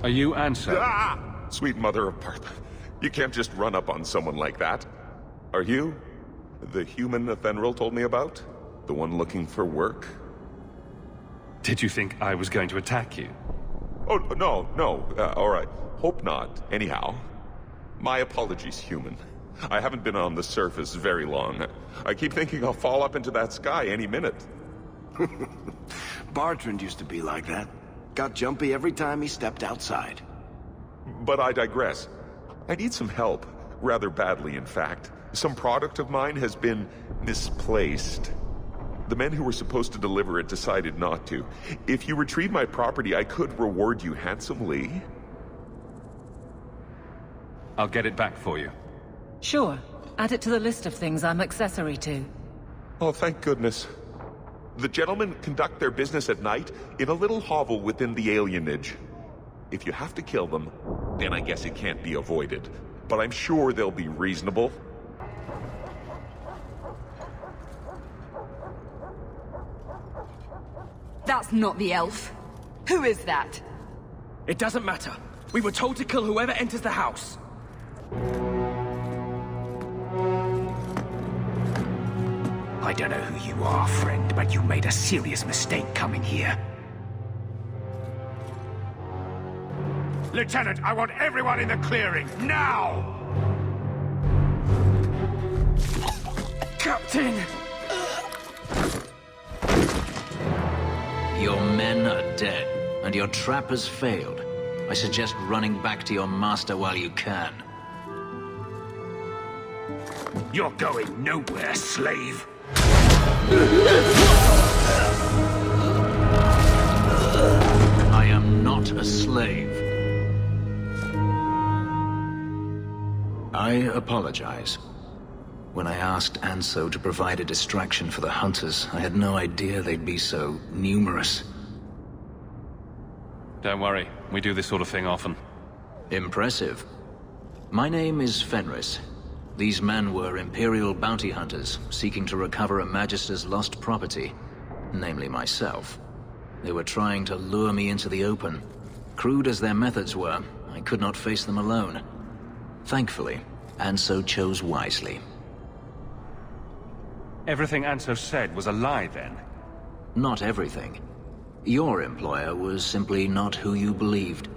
Are you Anso? Ah! Sweet mother of Partha. You can't just run up on someone like that. Are you the human Fenril told me about? The one looking for work? Did you think I was going to attack you? Oh, no. All right. Hope not. Anyhow, my apologies, human. I haven't been on the surface very long. I keep thinking I'll fall up into that sky any minute. Bartrand used to be like that. Got jumpy every time he stepped outside. But I digress. I need some help. Rather badly, in fact. Some product of mine has been misplaced. The men who were supposed to deliver it decided not to. If you retrieve my property, I could reward you handsomely. I'll get it back for you. Sure. Add it to the list of things I'm accessory to. Oh, thank goodness. The gentlemen conduct their business at night in a little hovel within the alienage. If you have to kill them, then I guess it can't be avoided. But I'm sure they'll be reasonable. That's not the elf. Who is that? It doesn't matter. We were told to kill whoever enters the house. I don't know who you are, friend, but you made a serious mistake coming here. Lieutenant, I want everyone in the clearing, now! Captain! Your men are dead, and your trap has failed. I suggest running back to your master while you can. You're going nowhere, slave! I am not a slave. I apologize. When I asked Anso to provide a distraction for the hunters, I had no idea they'd be so numerous. Don't worry, we do this sort of thing often. Impressive. My name is Fenris. These men were Imperial bounty hunters, seeking to recover a Magister's lost property, namely myself. They were trying to lure me into the open. Crude as their methods were, I could not face them alone. Thankfully, Anso chose wisely. Everything Anso said was a lie, then? Not everything. Your employer was simply not who you believed.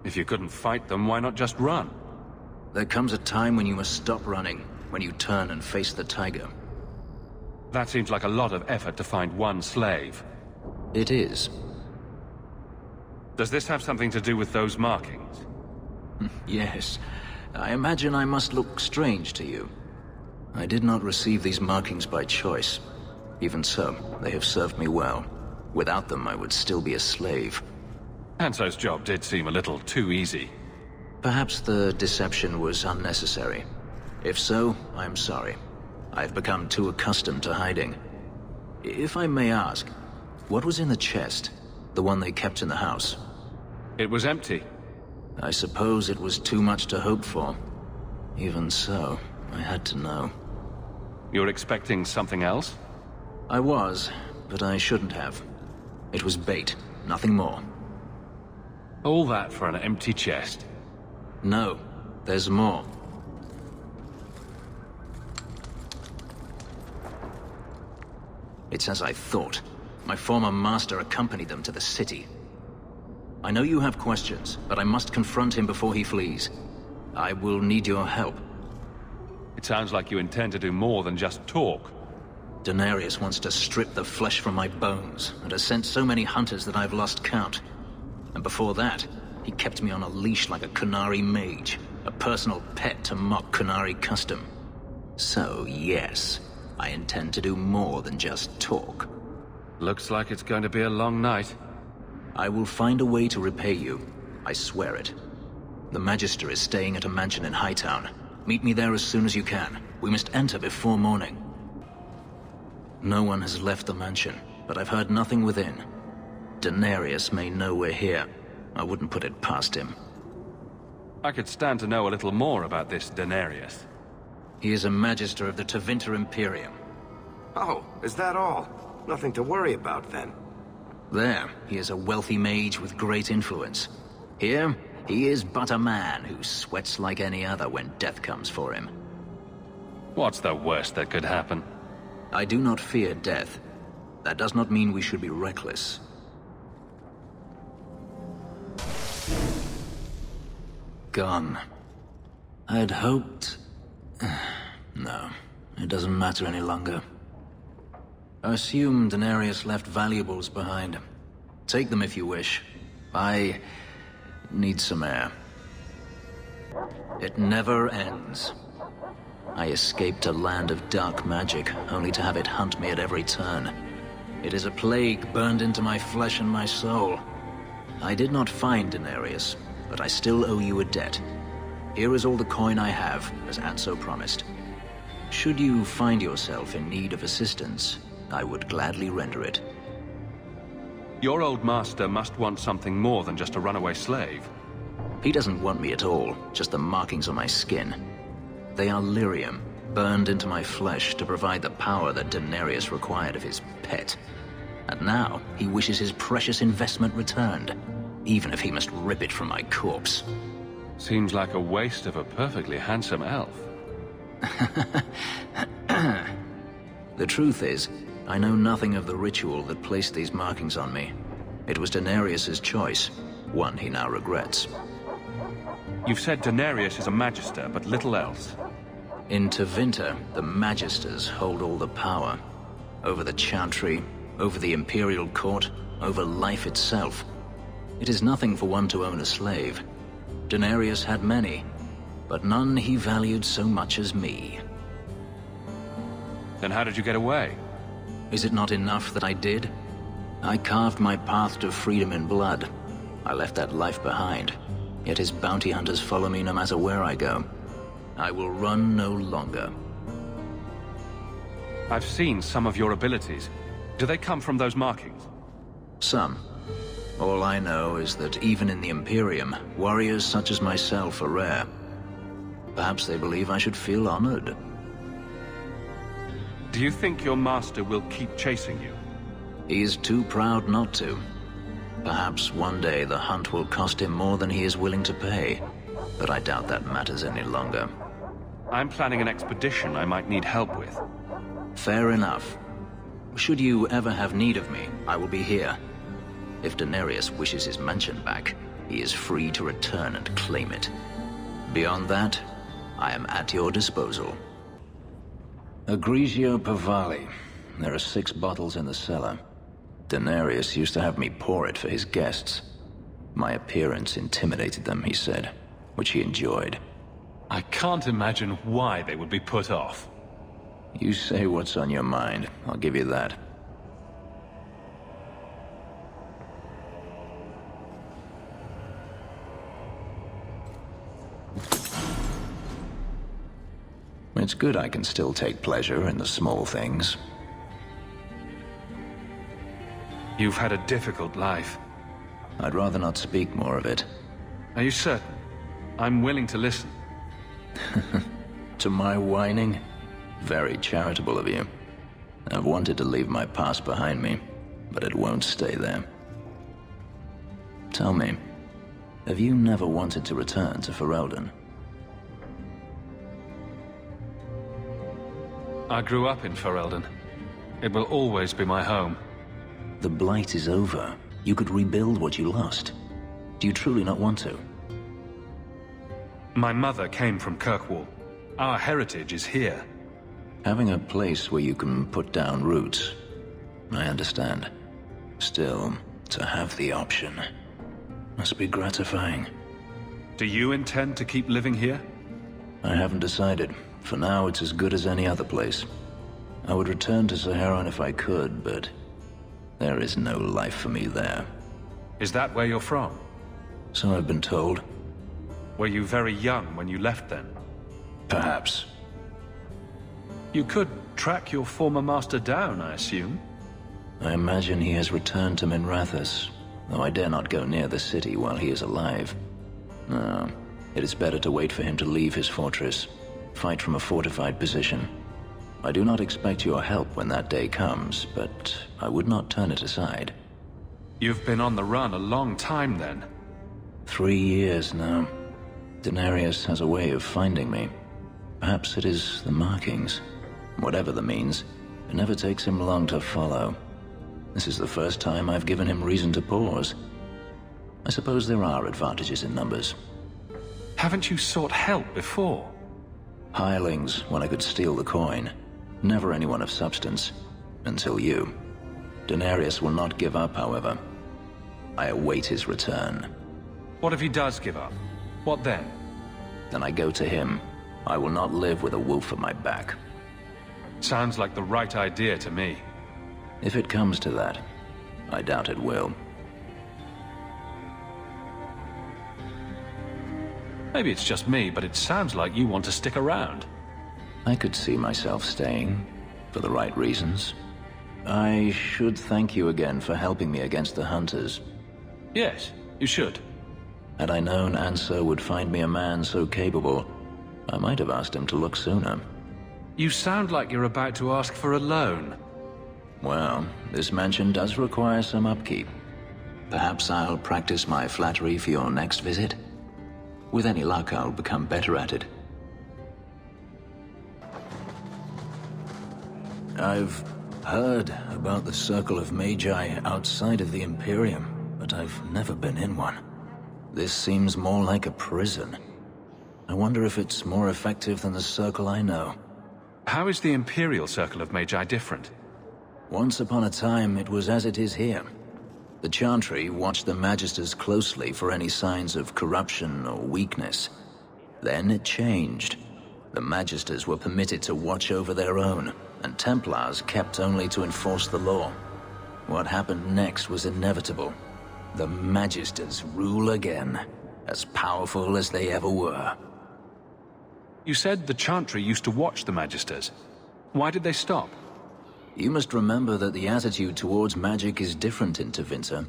If you couldn't fight them, why not just run? There comes a time when you must stop running, when you turn and face the tiger. That seems like a lot of effort to find one slave. It is. Does this have something to do with those markings? Yes. I imagine I must look strange to you. I did not receive these markings by choice. Even so, they have served me well. Without them, I would still be a slave. Anso's job did seem a little too easy. Perhaps the deception was unnecessary. If so, I'm sorry. I've become too accustomed to hiding. If I may ask, what was in the chest? The one they kept in the house? It was empty. I suppose it was too much to hope for. Even so, I had to know. You're expecting something else? I was, but I shouldn't have. It was bait, nothing more. All that for an empty chest. No, there's more. It's as I thought. My former master accompanied them to the city. I know you have questions, but I must confront him before he flees. I will need your help. It sounds like you intend to do more than just talk. Denarius wants to strip the flesh from my bones, and has sent so many hunters that I've lost count. And before that, he kept me on a leash like a Qunari mage, a personal pet to mock Qunari custom. So, yes, I intend to do more than just talk. Looks like it's going to be a long night. I will find a way to repay you. I swear it. The Magister is staying at a mansion in Hightown. Meet me there as soon as you can. We must enter before morning. No one has left the mansion, but I've heard nothing within. Denarius may know we're here. I wouldn't put it past him. I could stand to know a little more about this Denarius. He is a Magister of the Tevinter Imperium. Oh, is that all? Nothing to worry about then. There, he is a wealthy mage with great influence. Here, he is but a man who sweats like any other when death comes for him. What's the worst that could happen? I do not fear death. That does not mean we should be reckless. Gone. I had hoped... No, it doesn't matter any longer. I assume Denarius left valuables behind. Take them if you wish. I need some air. It never ends. I escaped a land of dark magic, only to have it hunt me at every turn. It is a plague burned into my flesh and my soul. I did not find Denarius, but I still owe you a debt. Here is all the coin I have, as Atso promised. Should you find yourself in need of assistance, I would gladly render it. Your old master must want something more than just a runaway slave. He doesn't want me at all, just the markings on my skin. They are lyrium, burned into my flesh to provide the power that Denarius required of his pet. And now, he wishes his precious investment returned, even if he must rip it from my corpse. Seems like a waste of a perfectly handsome elf. The truth is, I know nothing of the ritual that placed these markings on me. It was Denarius's choice, one he now regrets. You've said Denarius is a magister, but little else. In Tevinter, the Magisters hold all the power. Over the Chantry, over the Imperial Court, over life itself. It is nothing for one to own a slave. Denarius had many, but none he valued so much as me. Then how did you get away? Is it not enough that I did? I carved my path to freedom in blood. I left that life behind. Yet his bounty hunters follow me no matter where I go. I will run no longer. I've seen some of your abilities. Do they come from those markings? Some. All I know is that even in the Imperium, warriors such as myself are rare. Perhaps they believe I should feel honored. Do you think your master will keep chasing you? He is too proud not to. Perhaps one day the hunt will cost him more than he is willing to pay, but I doubt that matters any longer. I'm planning an expedition I might need help with. Fair enough. Should you ever have need of me, I will be here. If Denarius wishes his mansion back, he is free to return and claim it. Beyond that, I am at your disposal. Agrigio Pavali. There are 6 bottles in the cellar. Denarius used to have me pour it for his guests. My appearance intimidated them, he said, which he enjoyed. I can't imagine why they would be put off. You say what's on your mind, I'll give you that. It's good I can still take pleasure in the small things. You've had a difficult life. I'd rather not speak more of it. Are you certain? I'm willing to listen. To my whining? Very charitable of you. I've wanted to leave my past behind me, but it won't stay there. Tell me, have you never wanted to return to Ferelden? I grew up in Ferelden. It will always be my home. The Blight is over. You could rebuild what you lost. Do you truly not want to? My mother came from Kirkwall. Our heritage is here. Having a place where you can put down roots. I understand. Still, to have the option must be gratifying. Do you intend to keep living here? I haven't decided. For now, it's as good as any other place. I would return to Saharan if I could, but there is no life for me there. Is that where you're from? So I've been told. Were you very young when you left then? Perhaps. You could track your former master down, I assume? I imagine he has returned to Minrathous, though I dare not go near the city while he is alive. No, it is better to wait for him to leave his fortress, fight from a fortified position. I do not expect your help when that day comes, but I would not turn it aside. You've been on the run a long time then. 3 years now. Denarius has a way of finding me. Perhaps it is the markings. Whatever the means, it never takes him long to follow. This is the first time I've given him reason to pause. I suppose there are advantages in numbers. Haven't you sought help before? Hirelings when I could steal the coin. Never anyone of substance. Until you. Denarius will not give up, however. I await his return. What if he does give up? What then? Then I go to him. I will not live with a wolf at my back. Sounds like the right idea to me. If it comes to that, I doubt it will. Maybe it's just me, but it sounds like you want to stick around. I could see myself staying, for the right reasons. I should thank you again for helping me against the hunters. Yes, you should. Had I known Ansel would find me a man so capable, I might have asked him to look sooner. You sound like you're about to ask for a loan. Well, this mansion does require some upkeep. Perhaps I'll practice my flattery for your next visit? With any luck, I'll become better at it. I've heard about the Circle of Magi outside of the Imperium, but I've never been in one. This seems more like a prison. I wonder if it's more effective than the Circle I know. How is the Imperial Circle of Magi different? Once upon a time, it was as it is here. The Chantry watched the Magisters closely for any signs of corruption or weakness. Then it changed. The Magisters were permitted to watch over their own, and Templars kept only to enforce the law. What happened next was inevitable. The Magisters rule again, as powerful as they ever were. You said the Chantry used to watch the Magisters. Why did they stop? You must remember that the attitude towards magic is different in Tevinter.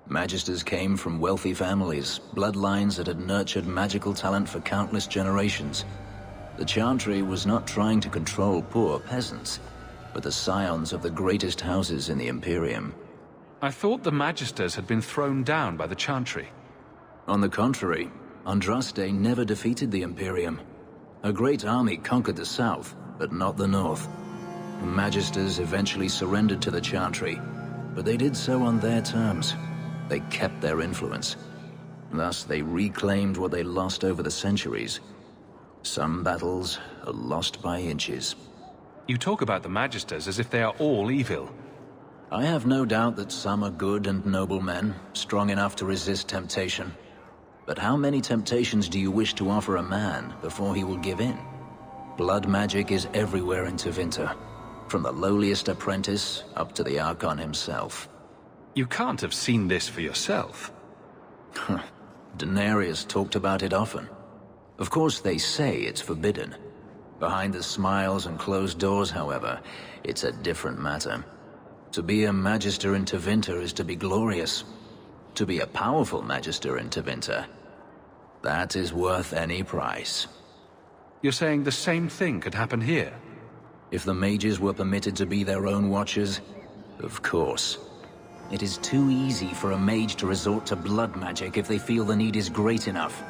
Magisters came from wealthy families, bloodlines that had nurtured magical talent for countless generations. The Chantry was not trying to control poor peasants, but the scions of the greatest houses in the Imperium. I thought the Magisters had been thrown down by the Chantry. On the contrary, Andraste never defeated the Imperium. A great army conquered the south, but not the north. The Magisters eventually surrendered to the Chantry, but they did so on their terms. They kept their influence. Thus, they reclaimed what they lost over the centuries. Some battles are lost by inches. You talk about the Magisters as if they are all evil. I have no doubt that some are good and noble men, strong enough to resist temptation. But how many temptations do you wish to offer a man before he will give in? Blood magic is everywhere in Tevinter, from the lowliest apprentice up to the Archon himself. You can't have seen this for yourself. Denarius talked about it often. Of course, they say it's forbidden. Behind the smiles and closed doors, however, it's a different matter. To be a Magister in Tevinter is to be glorious. To be a powerful Magister in Tevinter, that is worth any price. You're saying the same thing could happen here? If the mages were permitted to be their own watchers, of course. It is too easy for a mage to resort to blood magic if they feel the need is great enough.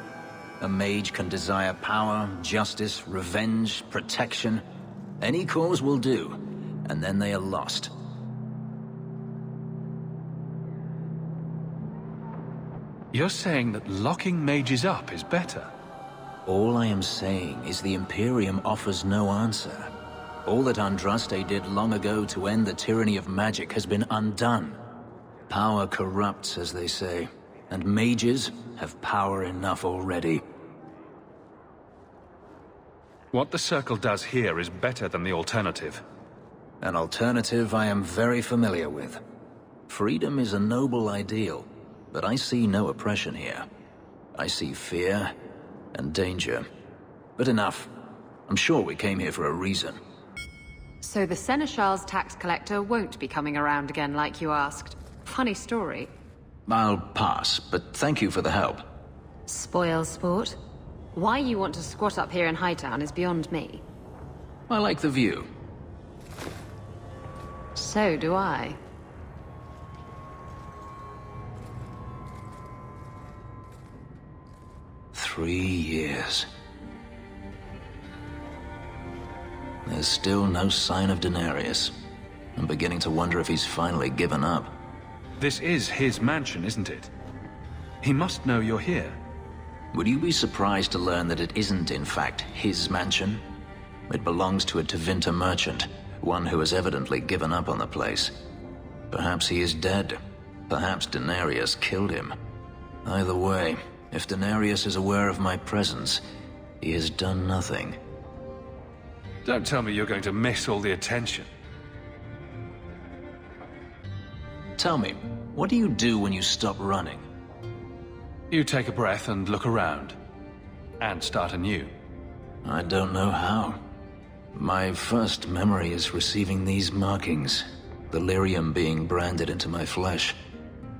A mage can desire power, justice, revenge, protection. Any cause will do, and then they are lost. You're saying that locking mages up is better? All I am saying is the Imperium offers no answer. All that Andraste did long ago to end the tyranny of magic has been undone. Power corrupts, as they say, and mages have power enough already. What the Circle does here is better than the alternative. An alternative I am very familiar with. Freedom is a noble ideal, but I see no oppression here. I see fear and danger. But enough. I'm sure we came here for a reason. So the Seneschal's tax collector won't be coming around again like you asked. Funny story. I'll pass, but thank you for the help. Spoil sport. Why you want to squat up here in Hightown is beyond me. I like the view. So do I. Three years. There's still no sign of Denarius. I'm beginning to wonder if he's finally given up. This is his mansion, isn't it? He must know you're here. Would you be surprised to learn that it isn't, in fact, his mansion? It belongs to a Tevinter merchant, one who has evidently given up on the place. Perhaps he is dead. Perhaps Denarius killed him. Either way, if Denarius is aware of my presence, he has done nothing. Don't tell me you're going to miss all the attention. Tell me, what do you do when you stop running? You take a breath and look around. And start anew. I don't know how. My first memory is receiving these markings. The lyrium being branded into my flesh.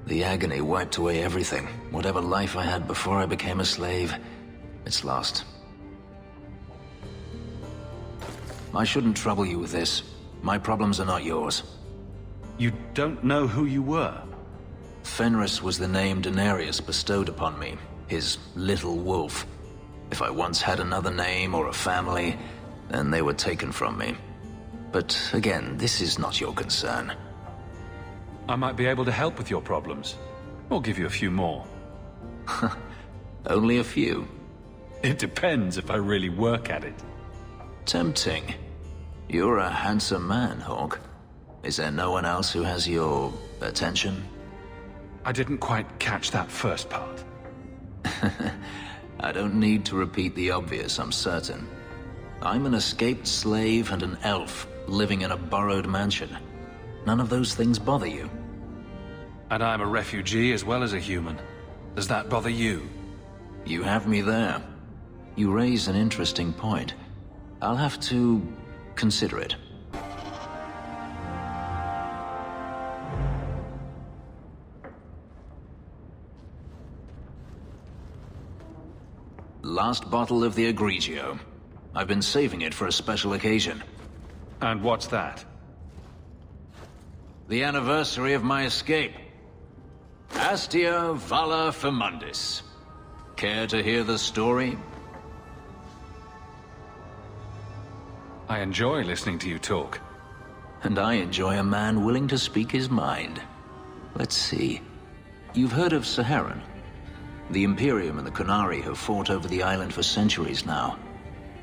The agony wiped away everything. Whatever life I had before I became a slave, it's lost. I shouldn't trouble you with this. My problems are not yours. You don't know who you were? Fenris was the name Denarius bestowed upon me, his little wolf. If I once had another name or a family, then they were taken from me. But again, this is not your concern. I might be able to help with your problems. Or give you a few more. Only a few. It depends if I really work at it. Tempting. You're a handsome man, Houk. Is there no one else who has your attention? I didn't quite catch that first part. I don't need to repeat the obvious, I'm certain. I'm an escaped slave and an elf living in a borrowed mansion. None of those things bother you. And I'm a refugee as well as a human. Does that bother you? You have me there. You raise an interesting point. I'll have to consider it. Last bottle of the Egregio. I've been saving it for a special occasion. And what's that? The anniversary of my escape. Astia Vala Femundis. Care to hear the story? I enjoy listening to you talk. And I enjoy a man willing to speak his mind. Let's see. You've heard of Saharan? The Imperium and the Qunari have fought over the island for centuries now.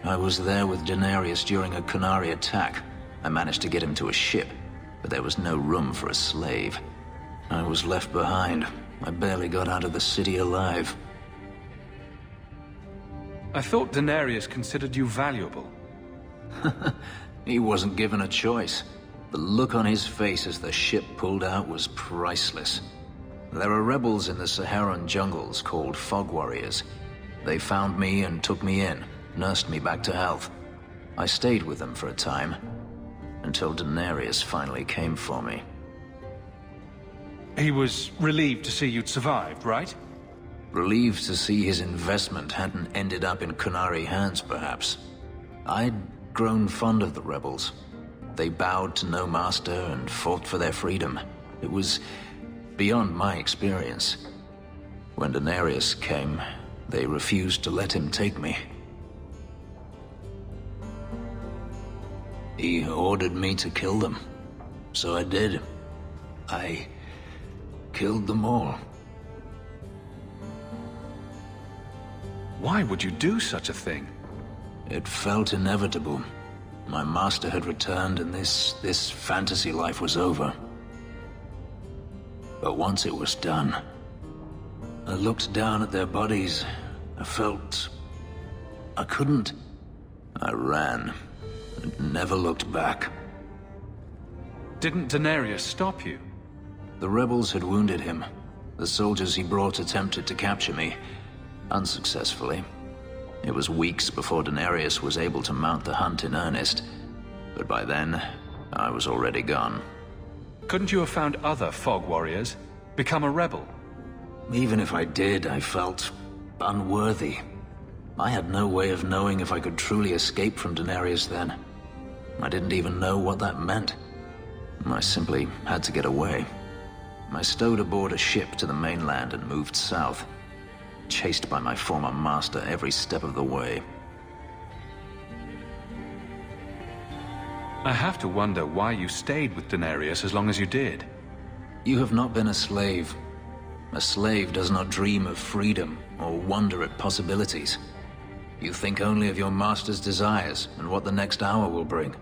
I was there with Denarius during a Qunari attack. I managed to get him to a ship, but there was no room for a slave. I was left behind. I barely got out of the city alive. I thought Denarius considered you valuable. He wasn't given a choice. The look on his face as the ship pulled out was priceless. There are rebels in the Saharan jungles called Fog Warriors. They found me and took me in, nursed me back to health. I stayed with them for a time, until Denarius finally came for me. He was relieved to see you'd survived, right? Relieved to see his investment hadn't ended up in Qunari hands, perhaps. I'd grown fond of the rebels. They bowed to no master and fought for their freedom. It was beyond my experience. When Denarius came, they refused to let him take me. He ordered me to kill them. So I did. I killed them all. Why would you do such a thing? It felt inevitable. My master had returned and this fantasy life was over. But once it was done, I looked down at their bodies. I felt I couldn't. I ran and never looked back. Didn't Denarius stop you? The rebels had wounded him. The soldiers he brought attempted to capture me, unsuccessfully. It was weeks before Denarius was able to mount the hunt in earnest, but by then, I was already gone. Couldn't you have found other Fog Warriors? Become a rebel? Even if I did, I felt unworthy. I had no way of knowing if I could truly escape from Denarius then. I didn't even know what that meant. I simply had to get away. I stowed aboard a ship to the mainland and moved south, chased by my former master every step of the way. I have to wonder why you stayed with Denarius as long as you did. You have not been a slave. A slave does not dream of freedom or wonder at possibilities. You think only of your master's desires and what the next hour will bring.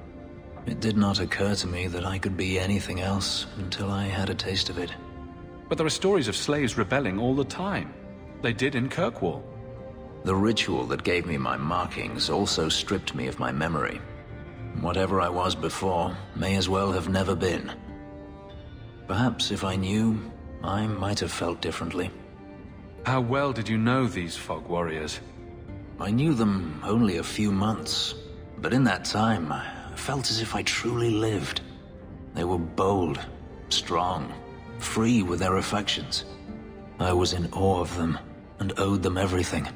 It did not occur to me that I could be anything else until I had a taste of it. But there are stories of slaves rebelling all the time. They did in Kirkwall. The ritual that gave me my markings also stripped me of my memory. Whatever I was before may as well have never been. Perhaps if I knew, I might have felt differently. How well did you know these fog warriors? I knew them only a few months, but in that time, I felt as if I truly lived. They were bold, strong, free with their affections. I was in awe of them and owed them everything.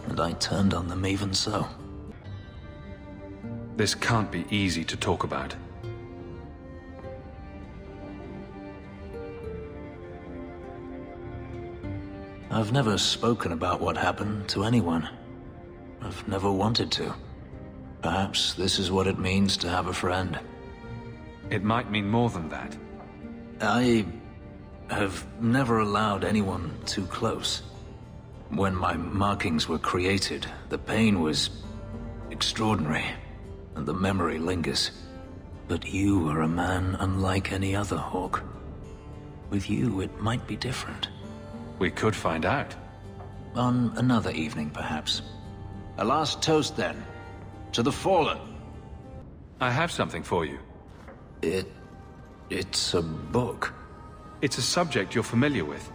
And I turned on them even so. This can't be easy to talk about. I've never spoken about what happened to anyone. I've never wanted to. Perhaps this is what it means to have a friend. It might mean more than that. I have never allowed anyone too close. When my markings were created, the pain was extraordinary, and the memory lingers. But you are a man unlike any other, Hawk. With you, it might be different. We could find out. On another evening, perhaps. A last toast, then. To the fallen. I have something for you. It's a book. It's a subject you're familiar with.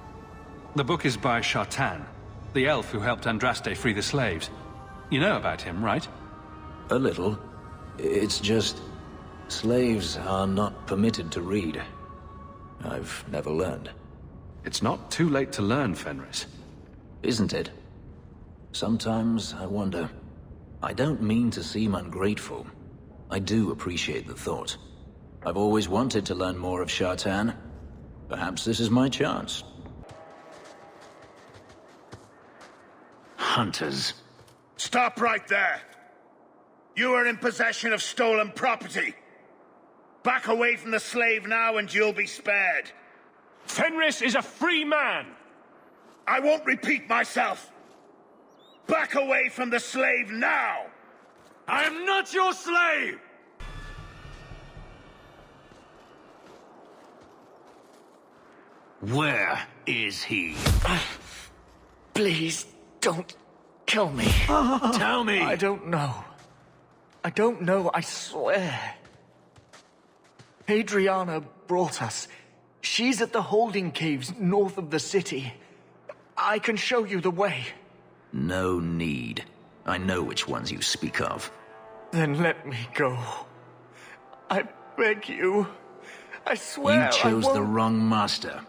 The book is by Shartan, the elf who helped Andraste free the slaves. You know about him, right? A little. It's just... slaves are not permitted to read. I've never learned. It's not too late to learn, Fenris. Isn't it? Sometimes I wonder. I don't mean to seem ungrateful. I do appreciate the thought. I've always wanted to learn more of Shartan. Perhaps this is my chance. Hunters. Stop right there! You are in possession of stolen property. Back away from the slave now and you'll be spared. Fenris is a free man! I won't repeat myself. Back away from the slave now! I am not your slave! Where is he? Please, don't kill me. Tell me! I don't know. I don't know, I swear. Adriana brought us. She's at the holding caves north of the city. I can show you the way. No need. I know which ones you speak of. Then let me go. I beg you. I swear You chose I the won't... wrong master.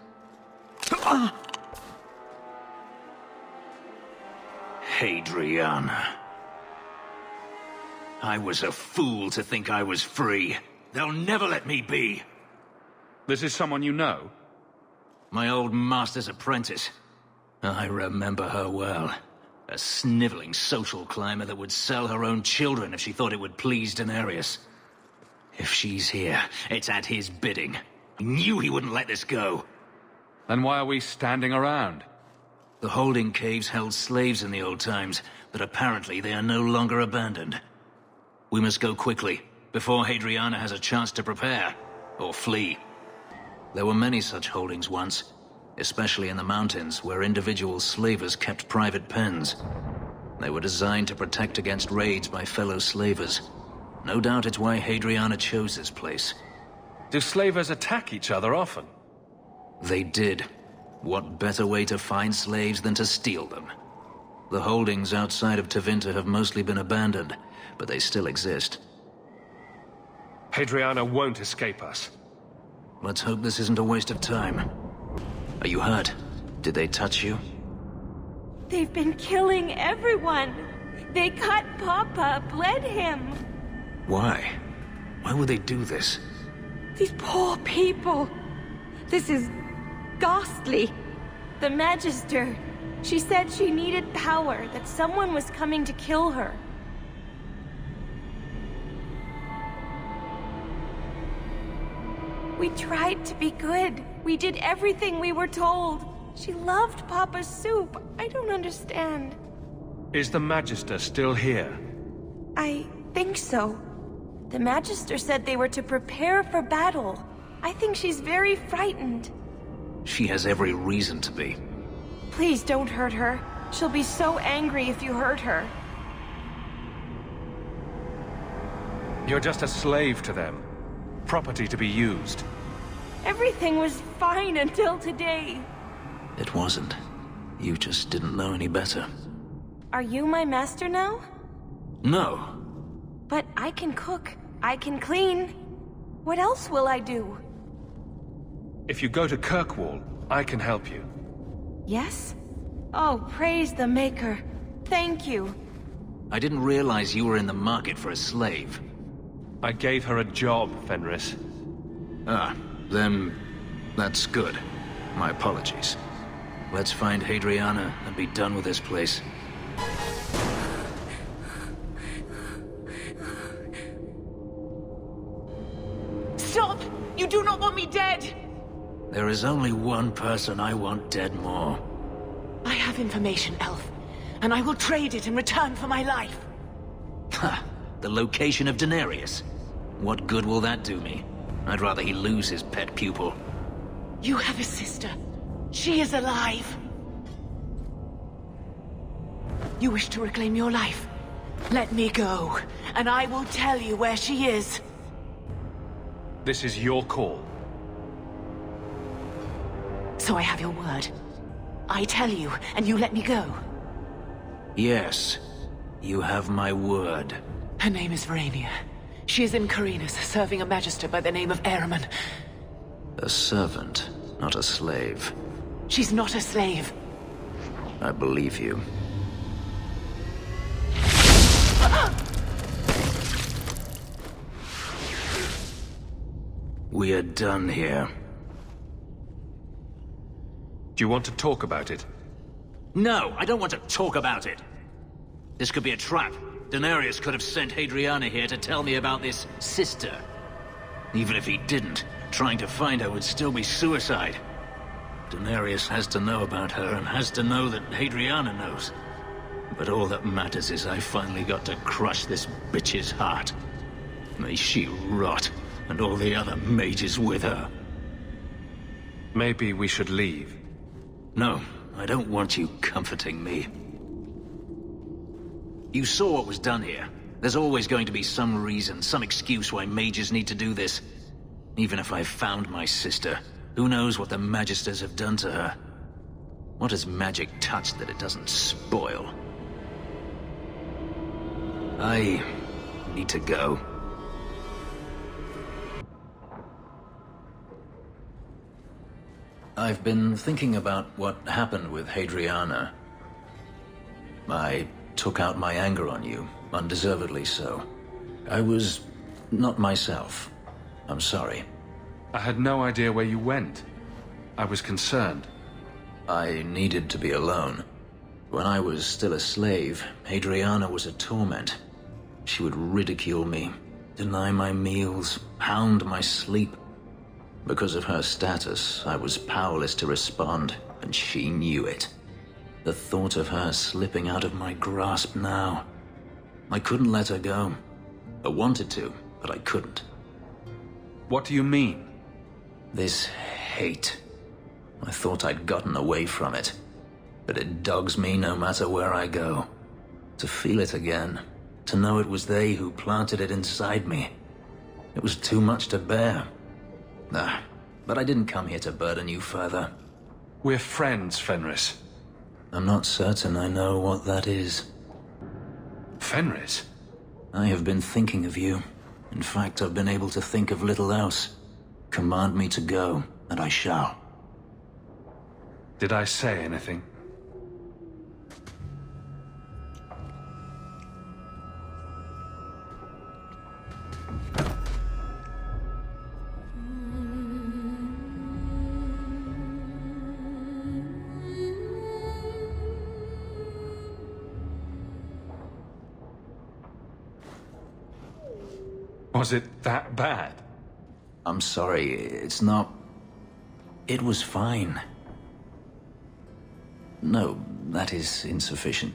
Adriana. I was a fool to think I was free. They'll never let me be. This is someone you know? My old master's apprentice. I remember her well. A sniveling social climber that would sell her own children if she thought it would please Denarius. If she's here, it's at his bidding. I knew he wouldn't let this go. Then why are we standing around? The holding caves held slaves in the old times, but apparently they are no longer abandoned. We must go quickly, before Adriana has a chance to prepare, or flee. There were many such holdings once, especially in the mountains, where individual slavers kept private pens. They were designed to protect against raids by fellow slavers. No doubt it's why Adriana chose this place. Do slavers attack each other often? They did. What better way to find slaves than to steal them? The holdings outside of Tevinter have mostly been abandoned, but they still exist. Adriana won't escape us. Let's hope this isn't a waste of time. Are you hurt? Did they touch you? They've been killing everyone. They cut Papa, bled him. Why? Why would they do this? These poor people. This is ghastly. The Magister. She said she needed power, that someone was coming to kill her. We tried to be good. We did everything we were told. She loved Papa's soup. I don't understand. Is the Magister still here? I think so. The Magister said they were to prepare for battle. I think she's very frightened. She has every reason to be. Please don't hurt her. She'll be so angry if you hurt her. You're just a slave to them. Property to be used. Everything was fine until today. It wasn't. You just didn't know any better. Are you my master now? No. But I can cook. I can clean. What else will I do? If you go to Kirkwall, I can help you. Yes? Oh, praise the Maker. Thank you. I didn't realize you were in the market for a slave. I gave her a job, Fenris. Ah, then that's good. My apologies. Let's find Hadriana and be done with this place. Stop! You do not want me dead! There is only one person I want dead more. I have information, Elf, and I will trade it in return for my life. Ha! The location of Denarius. What good will that do me? I'd rather he lose his pet pupil. You have a sister. She is alive. You wish to reclaim your life? Let me go, and I will tell you where she is. This is your call. So I have your word. I tell you, and you let me go. Yes, you have my word. Her name is Verania. She is in Carinus, serving a magister by the name of Ahriman. A servant, not a slave. She's not a slave. I believe you. We are done here. Do you want to talk about it? No, I don't want to talk about it. This could be a trap. Denarius could have sent Hadriana here to tell me about this sister. Even if he didn't, trying to find her would still be suicide. Denarius has to know about her and has to know that Hadriana knows. But all that matters is I finally got to crush this bitch's heart. May she rot, and all the other mages with her. Maybe we should leave. No, I don't want you comforting me. You saw what was done here. There's always going to be some reason, some excuse why mages need to do this. Even if I've found my sister, who knows what the Magisters have done to her? What has magic touched that it doesn't spoil? I need to go. I've been thinking about what happened with Hadriana. I took out my anger on you, undeservedly so. I was not myself. I'm sorry. I had no idea where you went. I was concerned. I needed to be alone. When I was still a slave, Hadriana was a torment. She would ridicule me, deny my meals, hound my sleep. Because of her status, I was powerless to respond, and she knew it. The thought of her slipping out of my grasp now. I couldn't let her go. I wanted to, but I couldn't. What do you mean? This hate. I thought I'd gotten away from it. But it dogs me no matter where I go. To feel it again. To know it was they who planted it inside me. It was too much to bear. But I didn't come here to burden you further. We're friends, Fenris. I'm not certain I know what that is. Fenris? I have been thinking of you. In fact, I've been able to think of little else. Command me to go, and I shall. Did I say anything? Was it that bad? I'm sorry, it's not... It was fine. No, that is insufficient.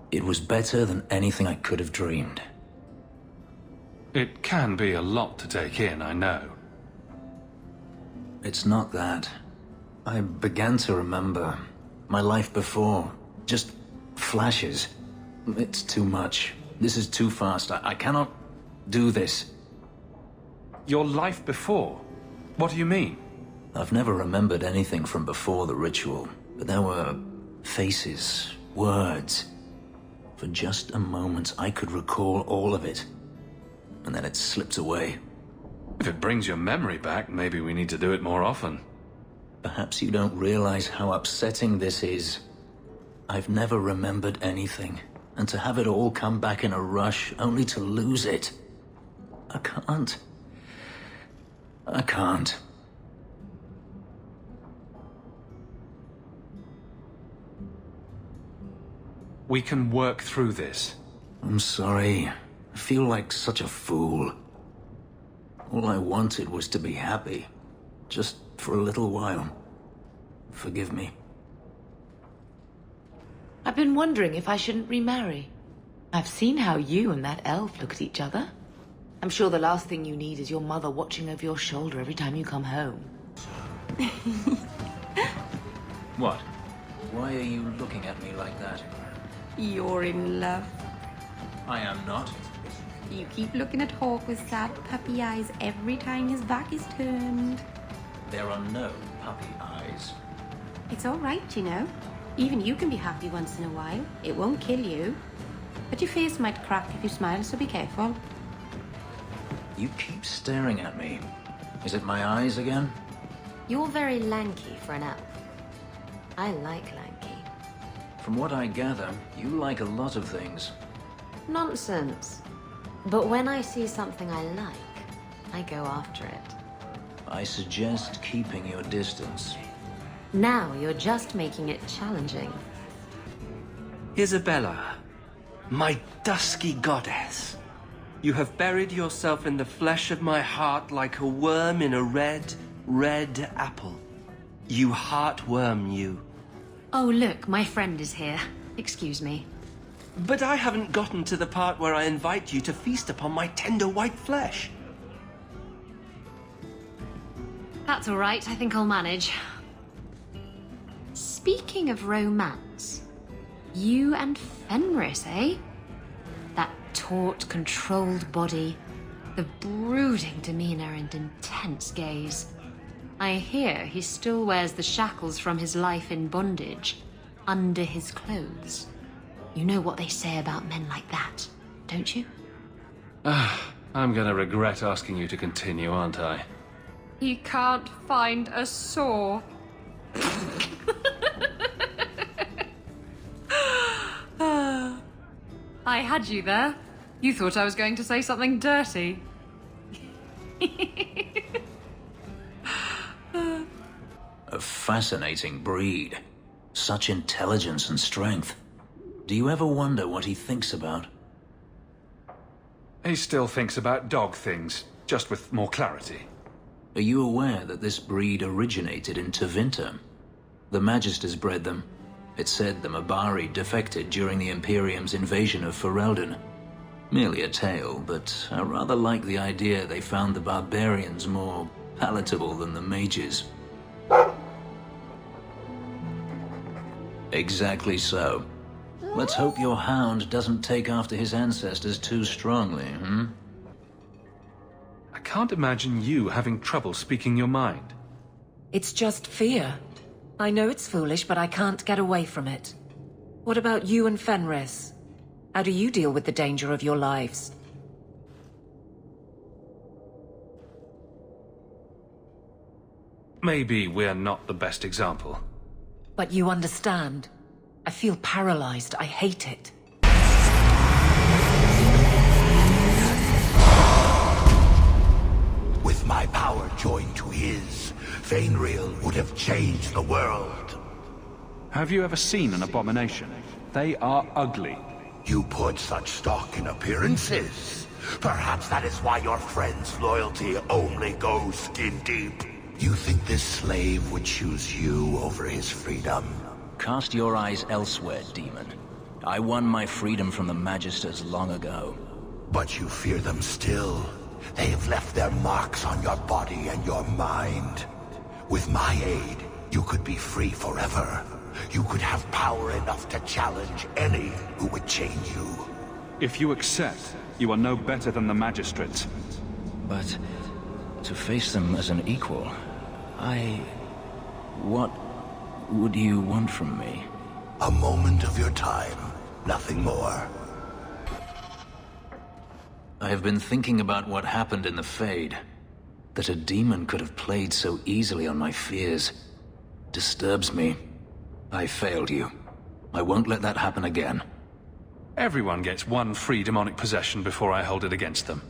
It was better than anything I could have dreamed. It can be a lot to take in, I know. It's not that. I began to remember my life before. Just flashes. It's too much. This is too fast. I cannot do this. Your life before? What do you mean? I've never remembered anything from before the ritual, but there were faces, words. For just a moment, I could recall all of it. And then it slipped away. If it brings your memory back, maybe we need to do it more often. Perhaps you don't realize how upsetting this is. I've never remembered anything, and to have it all come back in a rush, only to lose it. I can't. I can't. We can work through this. I'm sorry. I feel like such a fool. All I wanted was to be happy. Just for a little while. Forgive me. I've been wondering if I shouldn't remarry. I've seen how you and that elf look at each other. I'm sure the last thing you need is your mother watching over your shoulder every time you come home. What? Why are you looking at me like that? You're in love. I am not. You keep looking at Hawk with sad puppy eyes every time his back is turned. There are no puppy eyes. It's all right, you know. Even you can be happy once in a while. It won't kill you. But your face might crack if you smile, so be careful. You keep staring at me. Is it my eyes again? You're very lanky for an elf. I like lanky. From what I gather, you like a lot of things. Nonsense. But when I see something I like, I go after it. I suggest keeping your distance. Now you're just making it challenging. Isabella, my dusky goddess. You have buried yourself in the flesh of my heart like a worm in a red, red apple. You heartworm, you. Oh, look, my friend is here. Excuse me. But I haven't gotten to the part where I invite you to feast upon my tender white flesh. That's all right. I think I'll manage. Speaking of romance, you and Fenris, eh? That taut, controlled body, the brooding demeanor and intense gaze. I hear he still wears the shackles from his life in bondage under his clothes. You know what they say about men like that, don't you? I'm gonna regret asking you to continue, aren't I? He can't find a saw. I had you there. You thought I was going to say something dirty. A fascinating breed. Such intelligence and strength. Do you ever wonder what he thinks about? He still thinks about dog things, just with more clarity. Are you aware that this breed originated in Tevinter? The Magisters bred them. It said the Mabari defected during the Imperium's invasion of Ferelden. Merely a tale, but I rather like the idea they found the barbarians more palatable than the mages. Exactly so. Let's hope your hound doesn't take after his ancestors too strongly, hmm? I can't imagine you having trouble speaking your mind. It's just fear. I know it's foolish, but I can't get away from it. What about you and Fenris? How do you deal with the danger of your lives? Maybe we're not the best example. But you understand. I feel paralyzed. I hate it. With my power joined to his, Fenril would have changed the world. Have you ever seen an abomination? They are ugly. You put such stock in appearances? Perhaps that is why your friend's loyalty only goes skin deep. You think this slave would choose you over his freedom? Cast your eyes elsewhere, demon. I won my freedom from the Magisters long ago. But you fear them still. They have left their marks on your body and your mind. With my aid, you could be free forever. You could have power enough to challenge any who would change you. If you accept, you are no better than the magistrates. But to face them as an equal, what would you want from me? A moment of your time, nothing more. I have been thinking about what happened in the Fade. That a demon could have played so easily on my fears disturbs me. I failed you. I won't let that happen again. Everyone gets one free demonic possession before I hold it against them.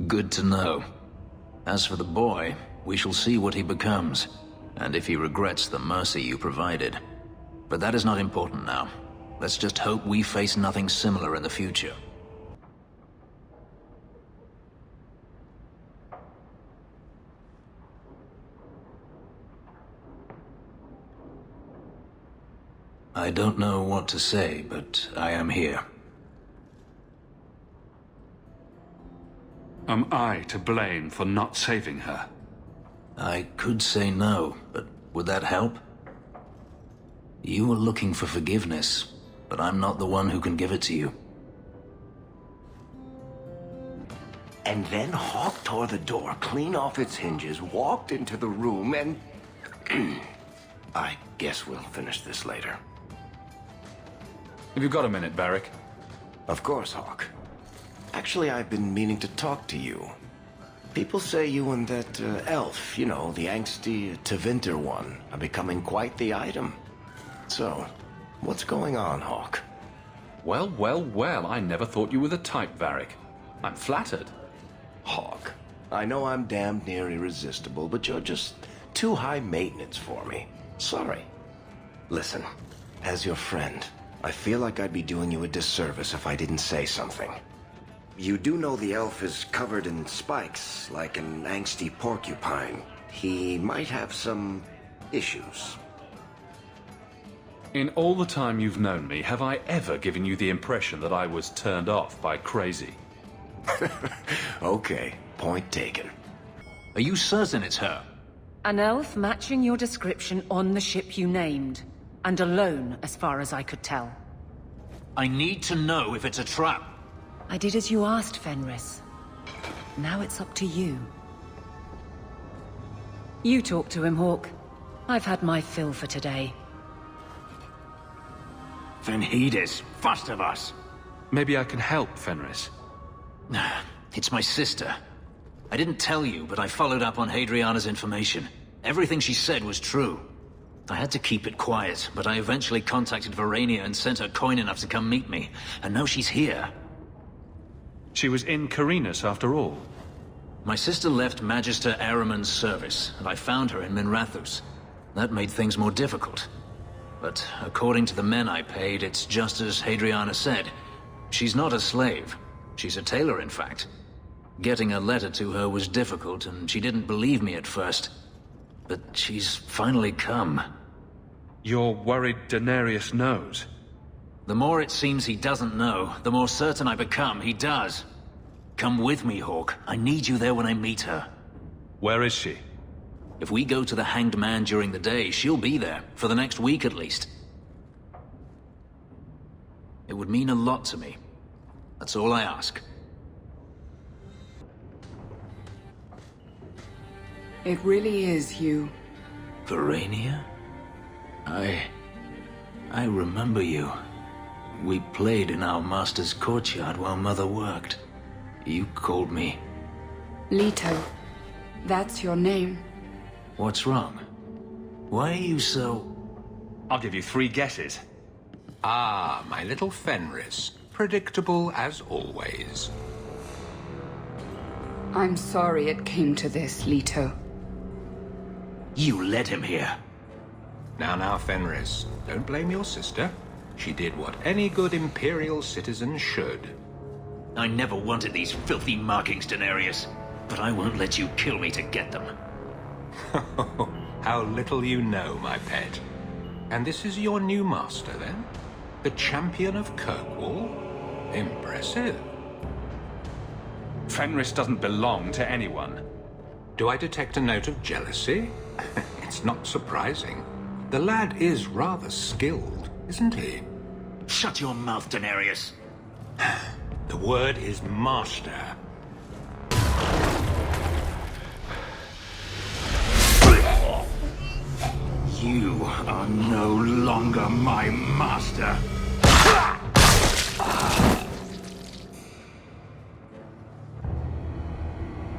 Good to know. As for the boy, we shall see what he becomes, and if he regrets the mercy you provided. But that is not important now. Let's just hope we face nothing similar in the future. I don't know what to say, but I am here. Am I to blame for not saving her? I could say no, but would that help? You were looking for forgiveness, but I'm not the one who can give it to you. And then Hawk tore the door clean off its hinges, walked into the room, and... I guess we'll finish this later. Have you got a minute, Barrick? Of course, Hawk. Actually, I've been meaning to talk to you. People say you and that elf, you know, the angsty Tevinter one, are becoming quite the item. So, what's going on, Hawk? Well, well, well, I never thought you were the type, Barrick. I'm flattered. Hawk, I know I'm damned near irresistible, but you're just too high maintenance for me. Sorry. Listen, as your friend, I feel like I'd be doing you a disservice if I didn't say something. You do know the elf is covered in spikes, like an angsty porcupine. He might have some issues. In all the time you've known me, have I ever given you the impression that I was turned off by crazy? Okay, point taken. Are you certain it's her? An elf matching your description on the ship you named. And alone, as far as I could tell. I need to know if it's a trap. I did as you asked, Fenris. Now it's up to you. You talk to him, Hawk. I've had my fill for today. Then heed us, first of us. Maybe I can help, Fenris. It's my sister. I didn't tell you, but I followed up on Hadriana's information. Everything she said was true. I had to keep it quiet, but I eventually contacted Verania and sent her coin enough to come meet me. And now she's here. She was in Carinus after all. My sister left Magister Ahriman's service, and I found her in Minrathous. That made things more difficult. But according to the men I paid, it's just as Hadriana said. She's not a slave. She's a tailor, in fact. Getting a letter to her was difficult, and she didn't believe me at first. But she's finally come. You're worried Daenerys knows? The more it seems he doesn't know, the more certain I become he does. Come with me, Hawk. I need you there when I meet her. Where is she? If we go to the Hanged Man during the day, she'll be there, for the next week at least. It would mean a lot to me. That's all I ask. It really is you. Verania? I remember you. We played in our master's courtyard while Mother worked. You called me. Leto. That's your name. What's wrong? Why are you so... I'll give you 3 guesses. Ah, my little Fenris. Predictable as always. I'm sorry it came to this, Leto. You led him here. Now, Fenris. Don't blame your sister. She did what any good Imperial citizen should. I never wanted these filthy markings, Daenerys. But I won't let you kill me to get them. How little you know, my pet. And this is your new master, then? The champion of Kirkwall? Impressive. Fenris doesn't belong to anyone. Do I detect a note of jealousy? It's not surprising. The lad is rather skilled, isn't he? Shut your mouth, Daenerys. The word is master. You are no longer my master.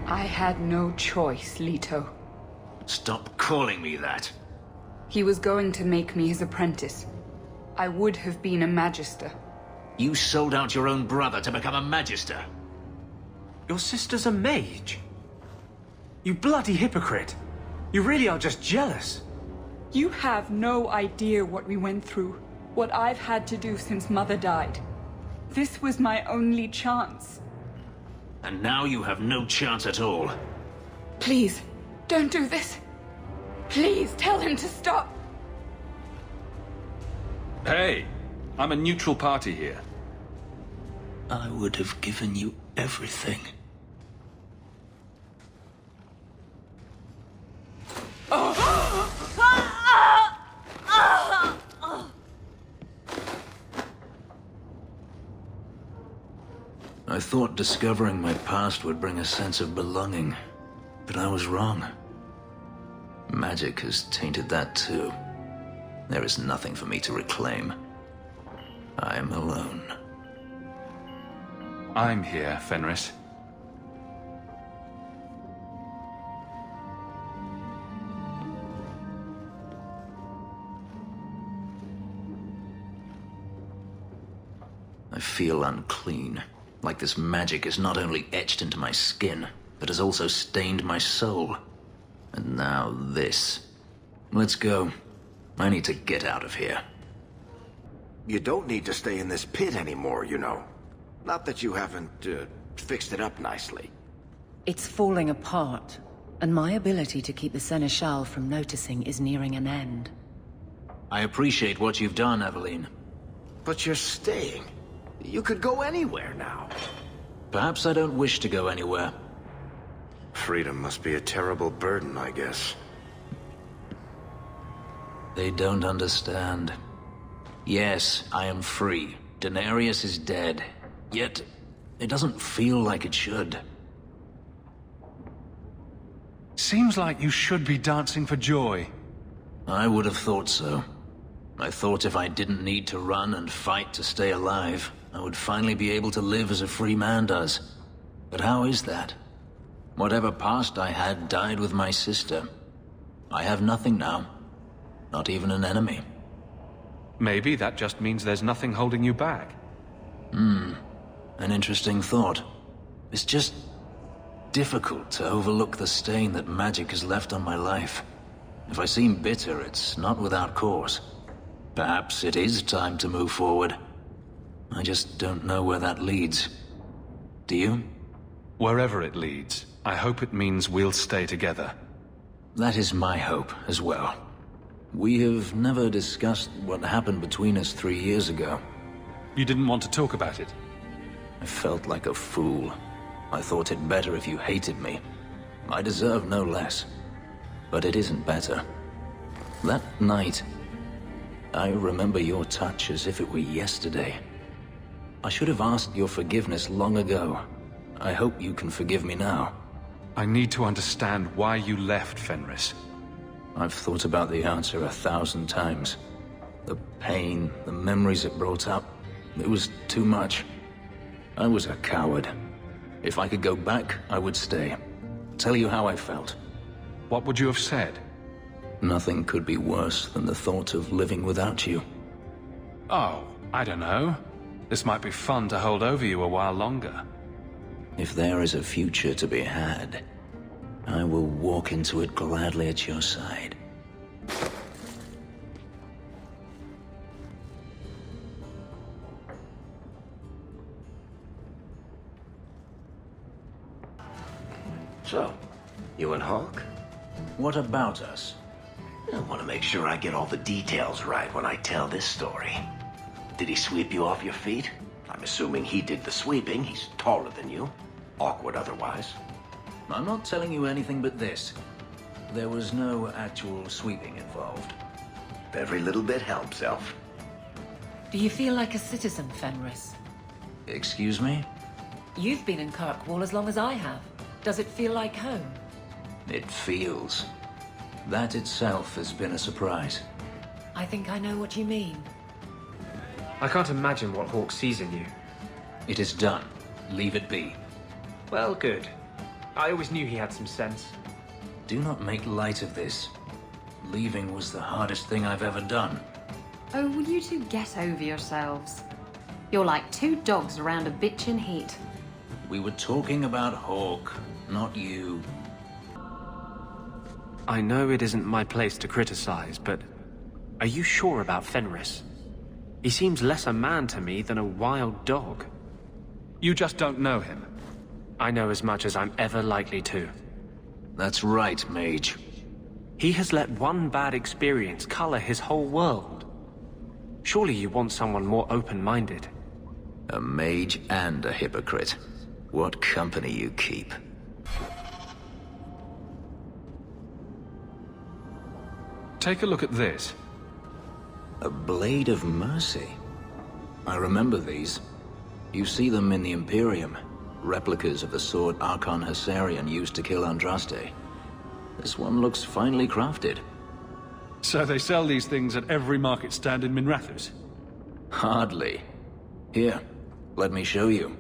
I had no choice, Leto. Stop calling me that. He was going to make me his apprentice. I would have been a magister. You sold out your own brother to become a magister. Your sister's a mage. You bloody hypocrite. You really are just jealous. You have no idea what we went through, what I've had to do since Mother died. This was my only chance. And now you have no chance at all. Please, don't do this. Please, tell him to stop. Hey, I'm a neutral party here. I would have given you everything. I thought discovering my past would bring a sense of belonging, but I was wrong. Magic has tainted that too. There is nothing for me to reclaim. I am alone. I'm here, Fenris. I feel unclean, like this magic is not only etched into my skin, but has also stained my soul. And now this. Let's go. I need to get out of here. You don't need to stay in this pit anymore, you know. Not that you haven't, fixed it up nicely. It's falling apart, and my ability to keep the Seneschal from noticing is nearing an end. I appreciate what you've done, Eveline. But you're staying. You could go anywhere now. Perhaps I don't wish to go anywhere. Freedom must be a terrible burden, I guess. They don't understand. Yes, I am free. Daenerys is dead. Yet, it doesn't feel like it should. Seems like you should be dancing for joy. I would have thought so. I thought if I didn't need to run and fight to stay alive, I would finally be able to live as a free man does. But how is that? Whatever past I had died with my sister. I have nothing now. Not even an enemy. Maybe that just means there's nothing holding you back. An interesting thought. It's just difficult to overlook the stain that magic has left on my life. If I seem bitter, it's not without cause. Perhaps it is time to move forward. I just don't know where that leads. Do you? Wherever it leads, I hope it means we'll stay together. That is my hope as well. We have never discussed what happened between us 3 years ago. You didn't want to talk about it? I felt like a fool. I thought it better if you hated me. I deserve no less. But it isn't better. That night, I remember your touch as if it were yesterday. I should have asked your forgiveness long ago. I hope you can forgive me now. I need to understand why you left, Fenris. I've thought about the answer 1,000 times. The pain, the memories it brought up, it was too much. I was a coward. If I could go back, I would stay. Tell you how I felt. What would you have said? Nothing could be worse than the thought of living without you. Oh, I don't know. This might be fun to hold over you a while longer. If there is a future to be had, I will walk into it gladly at your side. So, you and Hawk? What about us? I want to make sure I get all the details right when I tell this story. Did he sweep you off your feet? I'm assuming he did the sweeping. He's taller than you. Awkward otherwise. I'm not telling you anything but this. There was no actual sweeping involved. Every little bit helps, Elf. Do you feel like a citizen, Fenris? Excuse me? You've been in Kirkwall as long as I have. Does it feel like home? It feels. That itself has been a surprise. I think I know what you mean. I can't imagine what Hawk sees in you. It is done. Leave it be. Well, good. I always knew he had some sense. Do not make light of this. Leaving was the hardest thing I've ever done. Oh, will you two get over yourselves? You're like two dogs around a bitchin' heat. We were talking about Hawk, not you. I know it isn't my place to criticize, but are you sure about Fenris? He seems less a man to me than a wild dog. You just don't know him. I know as much as I'm ever likely to. That's right, Mage. He has let one bad experience color his whole world. Surely you want someone more open-minded. A mage and a hypocrite. What company you keep. Take a look at this. A Blade of Mercy. I remember these. You see them in the Imperium. Replicas of the sword Archon Husarian used to kill Andraste. This one looks finely crafted. So they sell these things at every market stand in Minrathous? Hardly. Here, let me show you.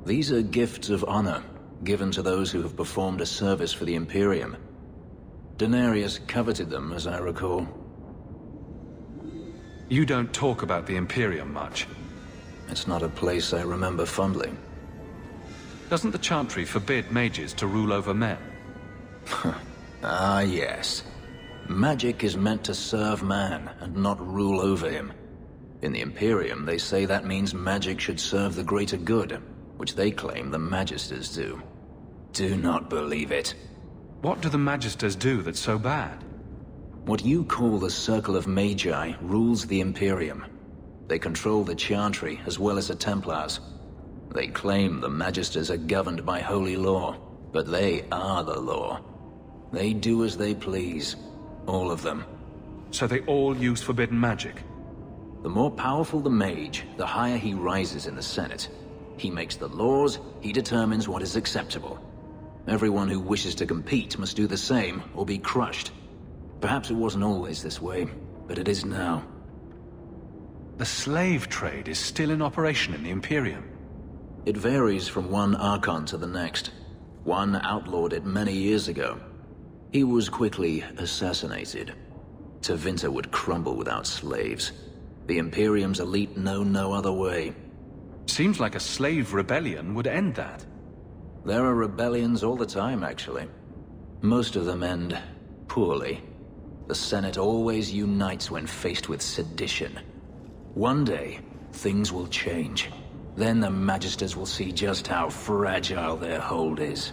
These are gifts of honor, given to those who have performed a service for the Imperium. Denarius coveted them, as I recall. You don't talk about the Imperium much. It's not a place I remember fondly. Doesn't the Chantry forbid mages to rule over men? Ah, yes. Magic is meant to serve man, and not rule over him. In the Imperium, they say that means magic should serve the greater good, which they claim the Magisters do. Do not believe it. What do the Magisters do that's so bad? What you call the Circle of Magi rules the Imperium. They control the Chantry as well as the Templars. They claim the Magisters are governed by holy law, but they are the law. They do as they please. All of them. So they all use forbidden magic? The more powerful the mage, the higher he rises in the Senate. He makes the laws, he determines what is acceptable. Everyone who wishes to compete must do the same, or be crushed. Perhaps it wasn't always this way, but it is now. The slave trade is still in operation in the Imperium. It varies from one Archon to the next. One outlawed it many years ago. He was quickly assassinated. Tevinter would crumble without slaves. The Imperium's elite know no other way. Seems like a slave rebellion would end that. There are rebellions all the time, actually. Most of them end poorly. The Senate always unites when faced with sedition. One day, things will change. Then the Magisters will see just how fragile their hold is.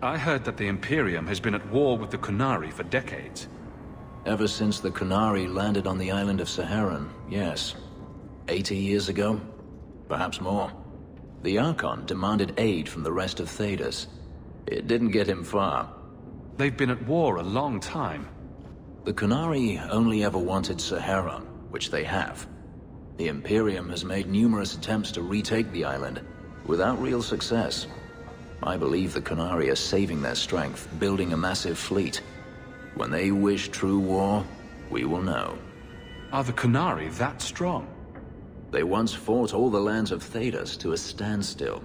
I heard that the Imperium has been at war with the Qunari for decades. Ever since the Qunari landed on the island of Saharan, yes. 80 years ago? Perhaps more. The Archon demanded aid from the rest of Thedas. It didn't get him far. They've been at war a long time. The Qunari only ever wanted Saharan, which they have. The Imperium has made numerous attempts to retake the island, without real success. I believe the Qunari are saving their strength, building a massive fleet. When they wish true war, we will know. Are the Qunari that strong? They once fought all the lands of Thedas to a standstill.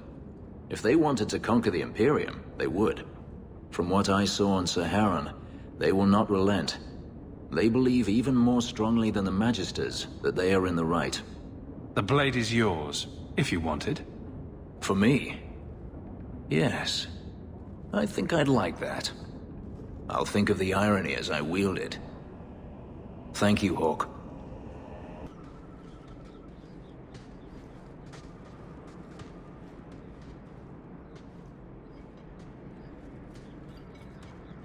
If they wanted to conquer the Imperium, they would. From what I saw on Saharan, they will not relent. They believe even more strongly than the Magisters that they are in the right. The blade is yours, if you want it. For me? Yes. I think I'd like that. I'll think of the irony as I wield it. Thank you, Hawk.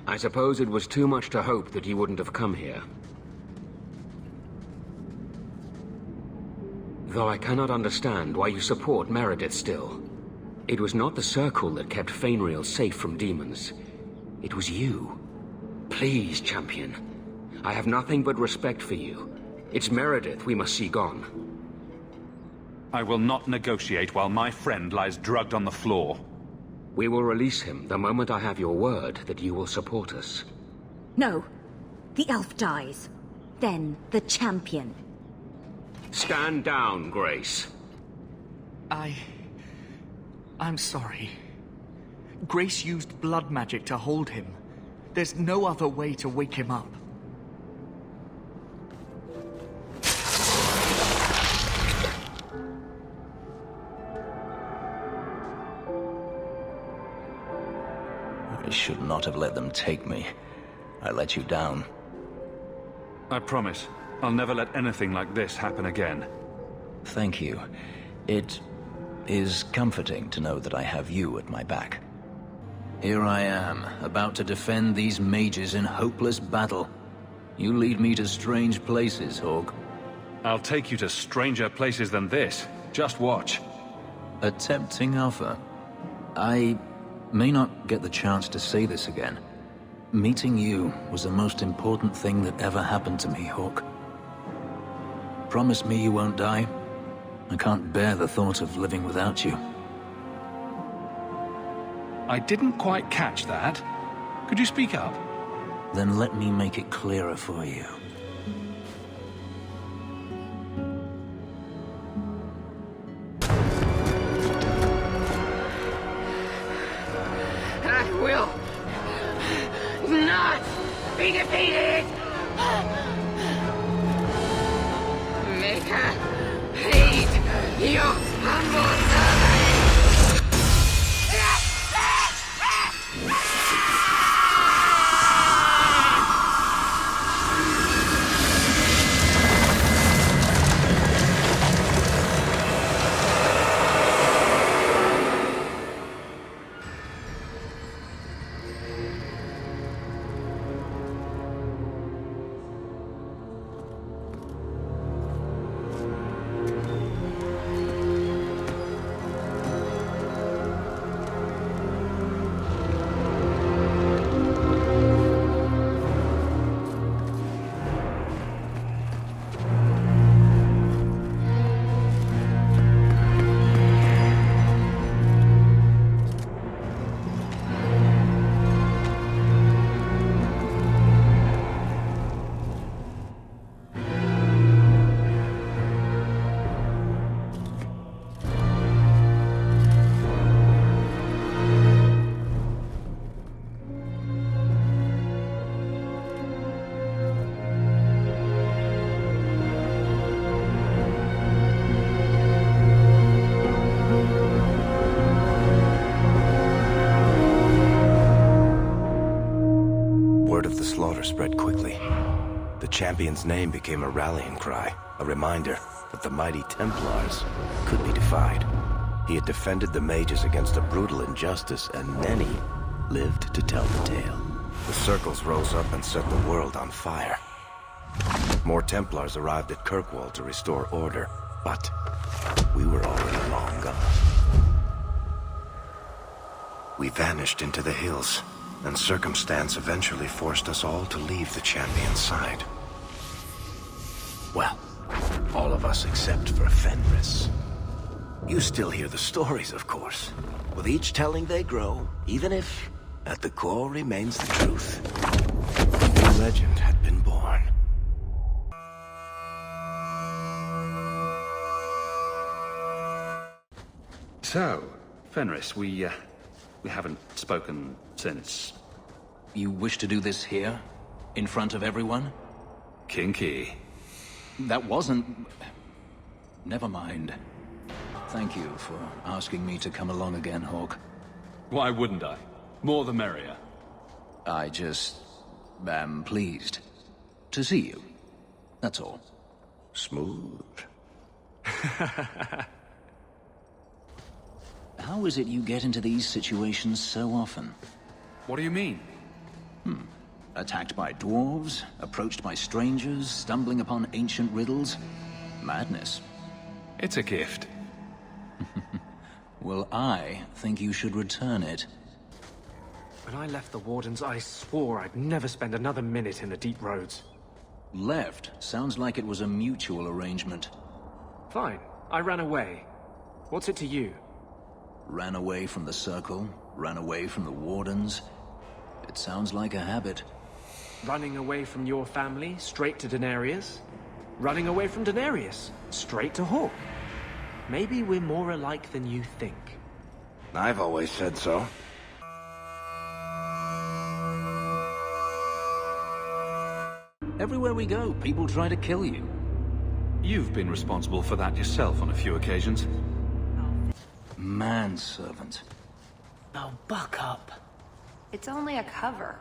I suppose it was too much to hope that you wouldn't have come here. Though I cannot understand why you support Meredith still. It was not the Circle that kept Fenril safe from demons. It was you. Please, champion. I have nothing but respect for you. It's Meredith we must see gone. I will not negotiate while my friend lies drugged on the floor. We will release him the moment I have your word that you will support us. No. The elf dies. Then the champion. Stand down, Grace. I'm sorry. Grace used blood magic to hold him. There's no other way to wake him up. I should not have let them take me. I let you down. I promise. I'll never let anything like this happen again. Thank you. It is comforting to know that I have you at my back. Here I am, about to defend these mages in hopeless battle. You lead me to strange places, Houk. I'll take you to stranger places than this. Just watch. A tempting offer. I may not get the chance to say this again. Meeting you was the most important thing that ever happened to me, Houk. Promise me you won't die. I can't bear the thought of living without you. I didn't quite catch that. Could you speak up? Then let me make it clearer for you. I will not be defeated! Make her hate your humble servant! Spread quickly. The champion's name became a rallying cry, a reminder that the mighty Templars could be defied. He had defended the mages against a brutal injustice, and many lived to tell the tale. The circles rose up and set the world on fire. More Templars arrived at Kirkwall to restore order, but we were already long gone. We vanished into the hills, and circumstance eventually forced us all to leave the champion's side. Well, all of us except for Fenris. You still hear the stories, of course. With each telling they grow, even if, at the core, remains the truth. A new legend had been born. So, Fenris, we haven't spoken since... You wish to do this here? In front of everyone? Kinky. That wasn't... Never mind. Thank you for asking me to come along again, Houk. Why wouldn't I? More the merrier. I just... am pleased to see you. That's all. Smooth. How is it you get into these situations so often? What do you mean? Attacked by dwarves, approached by strangers, stumbling upon ancient riddles. Madness. It's a gift. Well, I think you should return it. When I left the Wardens, I swore I'd never spend another minute in the deep roads. Left sounds like it was a mutual arrangement. Fine. I ran away. What's it to you? Ran away from the Circle, ran away from the Wardens. It sounds like a habit. Running away from your family, straight to Daenerys? Running away from Daenerys, straight to Hawk? Maybe we're more alike than you think. I've always said so. Everywhere we go, people try to kill you. You've been responsible for that yourself on a few occasions. Manservant. Oh, buck up. It's only a cover.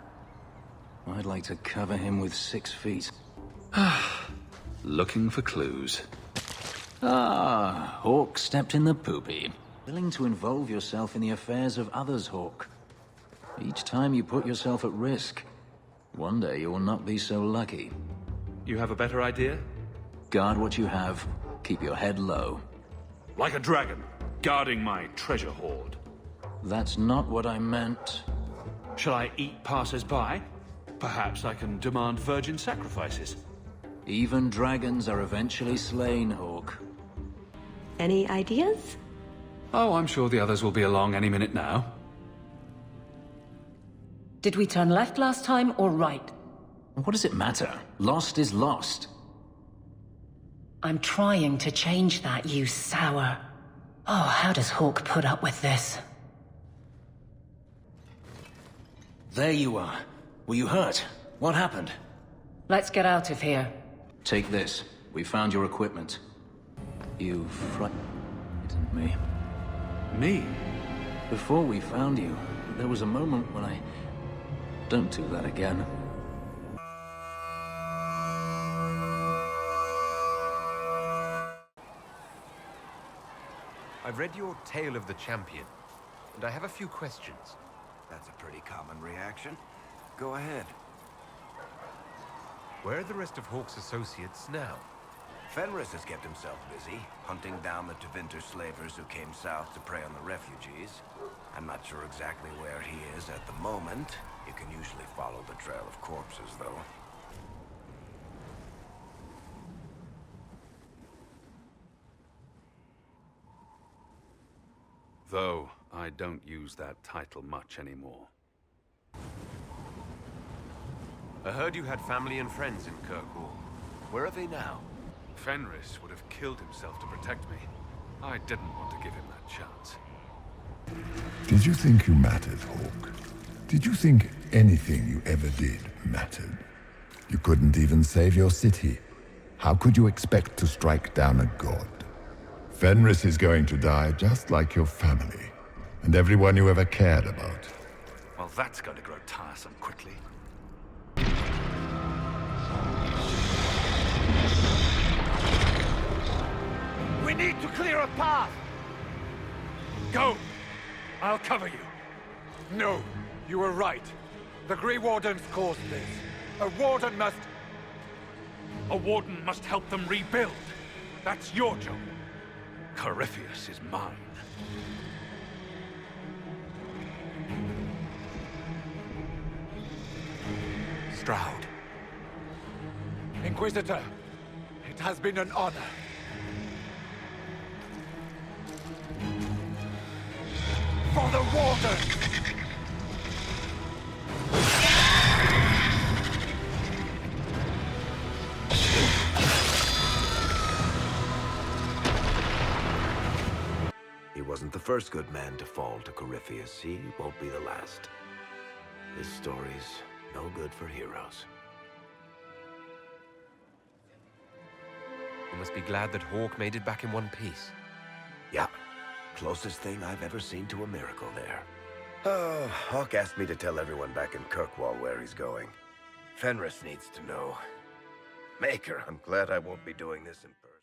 I'd like to cover him with 6 feet. Looking for clues. Ah, Hawk stepped in the poopy. Willing to involve yourself in the affairs of others, Hawk. Each time you put yourself at risk. One day you will not be so lucky. You have a better idea? Guard what you have. Keep your head low. Like a dragon, guarding my treasure hoard. That's not what I meant. Shall I eat passers-by? Perhaps I can demand virgin sacrifices. Even dragons are eventually slain, Hawk. Any ideas? Oh, I'm sure the others will be along any minute now. Did we turn left last time or right? What does it matter? Lost is lost. I'm trying to change that, you sour. Oh, how does Hawk put up with this? There you are. Were you hurt? What happened? Let's get out of here. Take this. We found your equipment. You frightened me. Me? Before we found you, there was a moment when I... Don't do that again. I've read your Tale of the Champion, and I have a few questions. That's a pretty common reaction. Go ahead. Where are the rest of Hawk's associates now? Fenris has kept himself busy, hunting down the Tevinter slavers who came south to prey on the refugees. I'm not sure exactly where he is at the moment. You can usually follow the trail of corpses, though. Though I don't use that title much anymore. I heard you had family and friends in Kirkwall. Where are they now? Fenris would have killed himself to protect me. I didn't want to give him that chance. Did you think you mattered, Hawk? Did you think anything you ever did mattered? You couldn't even save your city. How could you expect to strike down a god? Fenris is going to die just like your family, and everyone you ever cared about. Well, that's going to grow tiresome quickly. We need to clear a path! Go! I'll cover you. No, you were right. The Grey Wardens caused this. A warden must help them rebuild. That's your job. Corypheus is mine. Stroud. Inquisitor, it has been an honor. For the Warden! He wasn't the first good man to fall to Corypheus. He won't be the last. His story's no good for heroes. You must be glad that Hawk made it back in one piece. Yeah. Closest thing I've ever seen to a miracle there. Oh, Hawk asked me to tell everyone back in Kirkwall where he's going. Fenris needs to know. Maker, I'm glad I won't be doing this in person.